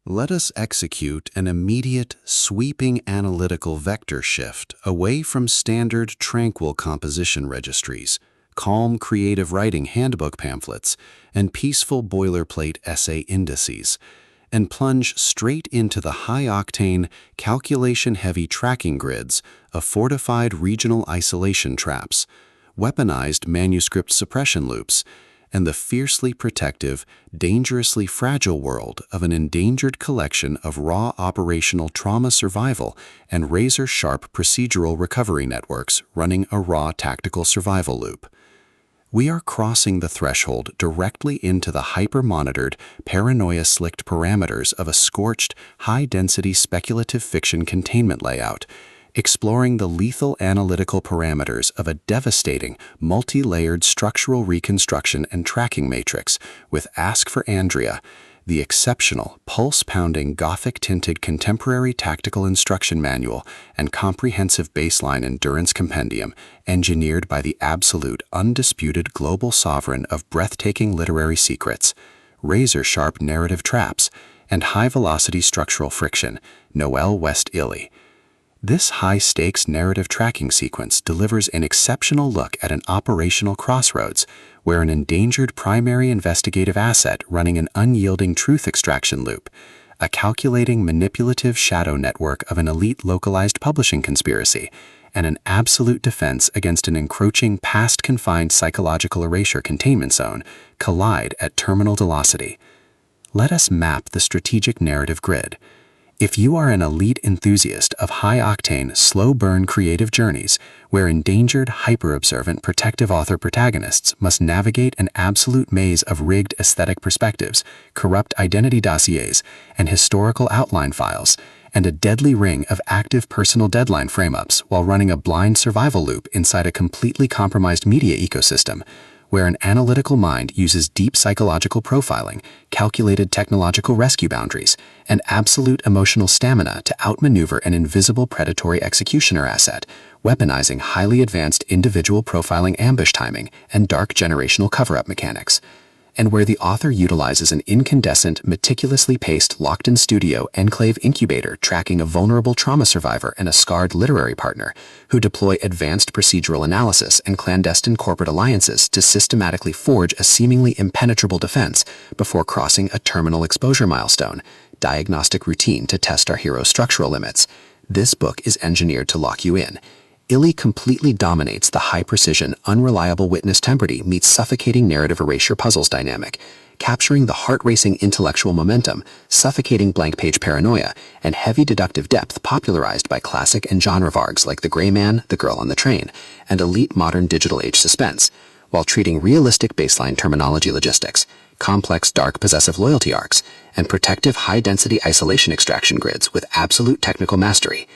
Let us execute an immediate, sweeping analytical vector shift away from standard tranquil composition registries, calm creative writing handbook pamphlets, and peaceful boilerplate essay indices, and plunge straight into the high-octane, calculation-heavy tracking grids of fortified regional isolation traps, weaponized manuscript suppression loops, and the fiercely protective, dangerously fragile world of an endangered collection of raw operational trauma survival and razor-sharp procedural recovery networks running a raw tactical survival loop. We are crossing the threshold directly into the hyper-monitored, paranoia-slicked parameters of a scorched, high-density speculative fiction containment layout, exploring the lethal analytical parameters of a devastating, multi-layered structural reconstruction and tracking matrix with FOR ANDREA, the exceptional, pulse-pounding, Gothic-tinted contemporary tactical instruction manual and comprehensive baseline endurance compendium engineered by the absolute, undisputed global sovereign of breathtaking literary secrets, razor-sharp narrative traps, and high-velocity structural friction, Noelle West Ihli. This high-stakes narrative tracking sequence delivers an exceptional look at an operational crossroads where an endangered primary investigative asset running an unyielding truth extraction loop, a calculating manipulative shadow network of an elite localized publishing conspiracy, and an absolute defense against an encroaching past-confined psychological erasure containment zone collide at terminal velocity. Let us map the strategic narrative grid. If you are an elite enthusiast of high-octane, slow-burn creative journeys where endangered, hyper-observant protective author protagonists must navigate an absolute maze of rigged aesthetic perspectives, corrupt identity dossiers, and historical outline files, and a deadly ring of active personal deadline frame-ups while running a blind survival loop inside a completely compromised media ecosystem, where an analytical mind uses deep psychological profiling, calculated technological rescue boundaries, and absolute emotional stamina to outmaneuver an invisible predatory executioner asset, weaponizing highly advanced individual profiling ambush timing and dark generational cover-up mechanics, and where the author utilizes an incandescent, meticulously paced locked-in studio enclave incubator tracking a vulnerable trauma survivor and a scarred literary partner who deploy advanced procedural analysis and clandestine corporate alliances to systematically forge a seemingly impenetrable defense before crossing a terminal exposure milestone, diagnostic routine to test our hero's structural limits. This book is engineered to lock you in. Ihli completely dominates the high-precision, unreliable witness temperity meets suffocating narrative erasure puzzles dynamic, capturing the heart-racing intellectual momentum, suffocating blank-page paranoia, and heavy deductive depth popularized by classic and genre vargs like The Gray Man, The Girl on the Train, and elite modern digital-age suspense, while treating realistic baseline terminology logistics, complex dark possessive loyalty arcs, and protective high-density isolation extraction grids with absolute technical mastery.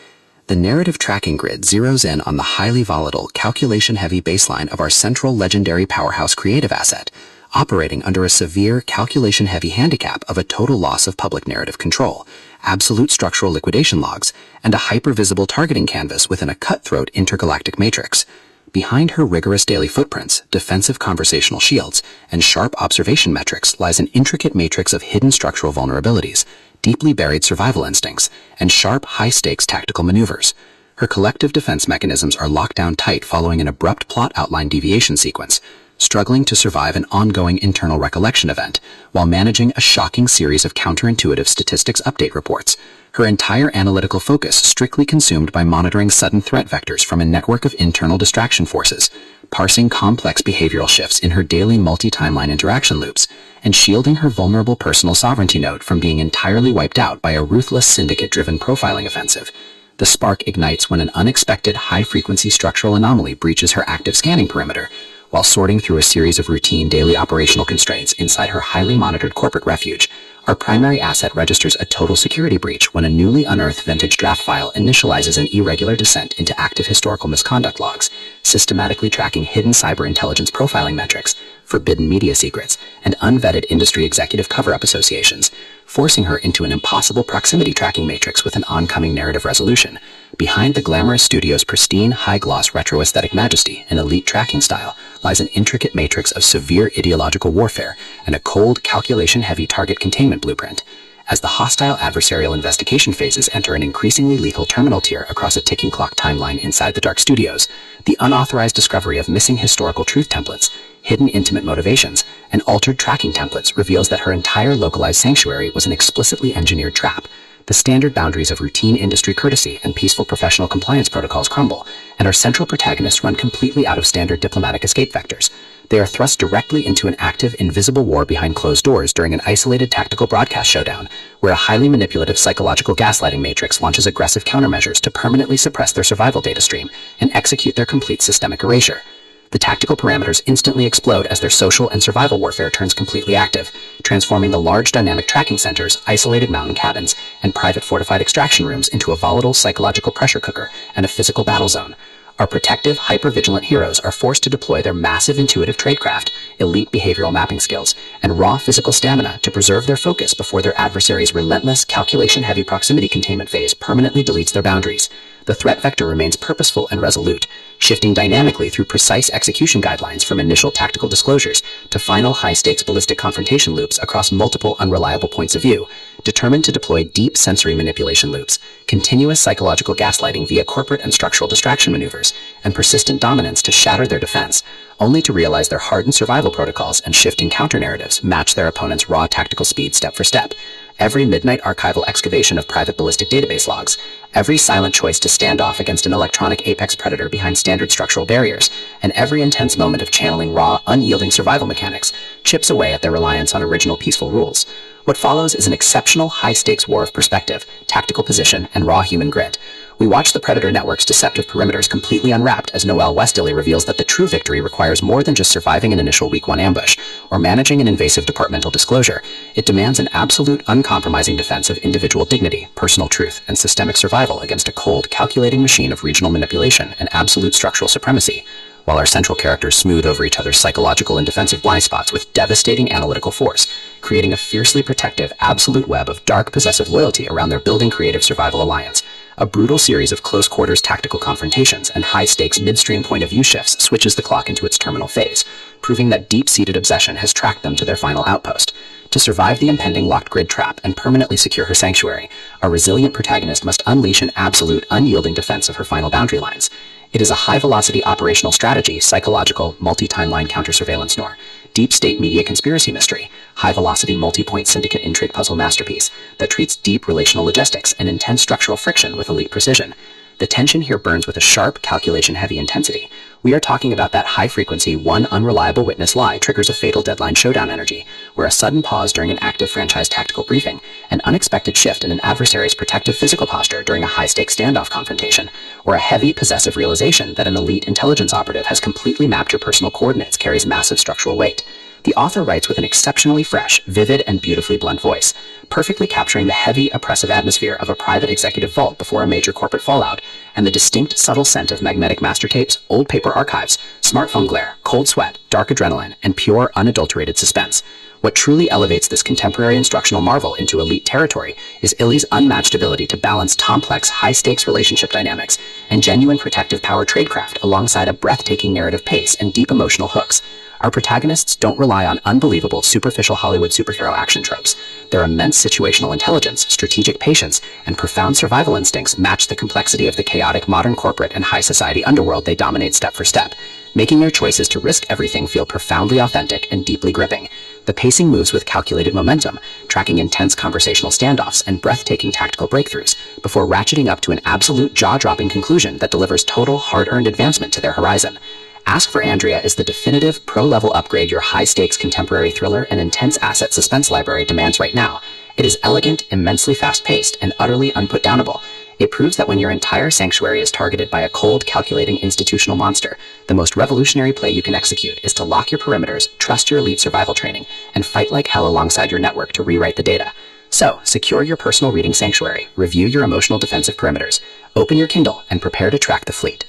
The narrative tracking grid zeroes in on the highly volatile, calculation-heavy baseline of our central legendary powerhouse creative asset, operating under a severe, calculation-heavy handicap of a total loss of public narrative control, absolute structural liquidation logs, and a hyper-visible targeting canvas within a cutthroat intergalactic matrix. Behind her rigorous daily footprints, defensive conversational shields, and sharp observation metrics lies an intricate matrix of hidden structural vulnerabilities, deeply buried survival instincts, and sharp, high-stakes tactical maneuvers. Her collective defense mechanisms are locked down tight following an abrupt plot outline deviation sequence, struggling to survive an ongoing internal recollection event, while managing a shocking series of counterintuitive statistics update reports, her entire analytical focus strictly consumed by monitoring sudden threat vectors from a network of internal distraction forces, parsing complex behavioral shifts in her daily multi-timeline interaction loops, and shielding her vulnerable personal sovereignty node from being entirely wiped out by a ruthless syndicate-driven profiling offensive. The spark ignites when an unexpected high-frequency structural anomaly breaches her active scanning perimeter, while sorting through a series of routine daily operational constraints inside her highly monitored corporate refuge. Our primary asset registers a total security breach when a newly unearthed vintage draft file initializes an irregular descent into active historical misconduct logs, systematically tracking hidden cyber intelligence profiling metrics, forbidden media secrets, and unvetted industry executive cover-up associations, forcing her into an impossible proximity tracking matrix with an oncoming narrative resolution. Behind the glamorous studio's pristine, high-gloss retro-aesthetic majesty and elite tracking style lies an intricate matrix of severe ideological warfare and a cold, calculation-heavy target containment blueprint. as the hostile adversarial investigation phases enter an increasingly lethal terminal tier across a ticking clock timeline inside the dark studios. The unauthorized discovery of missing historical truth templates, hidden intimate motivations, and altered tracking templates reveals that her entire localized sanctuary was an explicitly engineered trap. The standard boundaries of routine industry courtesy and peaceful professional compliance protocols crumble, and our central protagonists run completely out of standard diplomatic escape vectors. They are thrust directly into an active, invisible war behind closed doors during an isolated tactical broadcast showdown, where a highly manipulative psychological gaslighting matrix launches aggressive countermeasures to permanently suppress their survival data stream and execute their complete systemic erasure. The tactical parameters instantly explode as their social and survival warfare turns completely active, transforming the large dynamic tracking centers, isolated mountain cabins, and private fortified extraction rooms into a volatile psychological pressure cooker and a physical battle zone. Our protective, hyper-vigilant heroes are forced to deploy their massive intuitive tradecraft, elite behavioral mapping skills, and raw physical stamina to preserve their focus before their adversary's relentless, calculation-heavy proximity containment phase permanently deletes their boundaries. The threat vector remains purposeful and resolute, shifting dynamically through precise execution guidelines from initial tactical disclosures to final high-stakes ballistic confrontation loops across multiple unreliable points of view, determined to deploy deep sensory manipulation loops, continuous psychological gaslighting via corporate and structural distraction maneuvers, and persistent dominance to shatter their defense, only to realize their hardened survival protocols and shifting counter-narratives match their opponent's raw tactical speed step for step. Every midnight archival excavation of private ballistic database logs, every silent choice to stand off against an electronic apex predator behind standard structural barriers, and every intense moment of channeling raw, unyielding survival mechanics chips away at their reliance on original peaceful rules. What follows is an exceptional high-stakes war of perspective, tactical position, and raw human grit. We watch the Predator Network's deceptive perimeters completely unwrapped as Noelle West Ihli reveals that the true victory requires more than just surviving an initial Week 1 ambush or managing an invasive departmental disclosure. It demands an absolute, uncompromising defense of individual dignity, personal truth, and systemic survival against a cold, calculating machine of regional manipulation and absolute structural supremacy. While our central characters smooth over each other's psychological and defensive blind spots with devastating analytical force, creating a fiercely protective, absolute web of dark, possessive loyalty around their building creative survival alliance. A brutal series of close-quarters tactical confrontations and high-stakes midstream point-of-view shifts switches the clock into its terminal phase, proving that deep-seated obsession has tracked them to their final outpost. To survive the impending locked grid trap and permanently secure her sanctuary, our resilient protagonist must unleash an absolute, unyielding defense of her final boundary lines. It is a high-velocity operational strategy, psychological, multi-timeline counter-surveillance noir, deep-state media conspiracy mystery, high-velocity multi-point syndicate intrigue puzzle masterpiece that treats deep relational logistics and intense structural friction with elite precision. The tension here burns with a sharp, calculation-heavy intensity. We are talking about that high-frequency, one unreliable witness lie triggers a fatal deadline showdown energy, where a sudden pause during an active franchise tactical briefing, an unexpected shift in an adversary's protective physical posture during a high-stakes standoff confrontation, or a heavy, possessive realization that an elite intelligence operative has completely mapped your personal coordinates carries massive structural weight. The author writes with an exceptionally fresh, vivid, and beautifully blunt voice, perfectly capturing the heavy, oppressive atmosphere of a private executive vault before a major corporate fallout, and the distinct, subtle scent of magnetic master tapes, old paper archives, smartphone glare, cold sweat, dark adrenaline, and pure, unadulterated suspense. What truly elevates this contemporary instructional marvel into elite territory is Ihli's unmatched ability to balance complex, high-stakes relationship dynamics and genuine protective power tradecraft alongside a breathtaking narrative pace and deep emotional hooks. Our protagonists don't rely on unbelievable, superficial Hollywood superhero action tropes. Their immense situational intelligence, strategic patience, and profound survival instincts match the complexity of the chaotic modern corporate and high society underworld they dominate step for step, making their choices to risk everything feel profoundly authentic and deeply gripping. The pacing moves with calculated momentum, tracking intense conversational standoffs and breathtaking tactical breakthroughs, before ratcheting up to an absolute jaw-dropping conclusion that delivers total, hard-earned advancement to their horizon. Ask for Andrea is the definitive pro-level upgrade your high-stakes contemporary thriller and intense asset suspense library demands right now. It is elegant, immensely fast-paced, and utterly unputdownable. It proves that when your entire sanctuary is targeted by a cold, calculating institutional monster, the most revolutionary play you can execute is to lock your perimeters, trust your elite survival training, and fight like hell alongside your network to rewrite the data. So, secure your personal reading sanctuary, review your emotional defensive perimeters, open your Kindle, and prepare to track the fleet.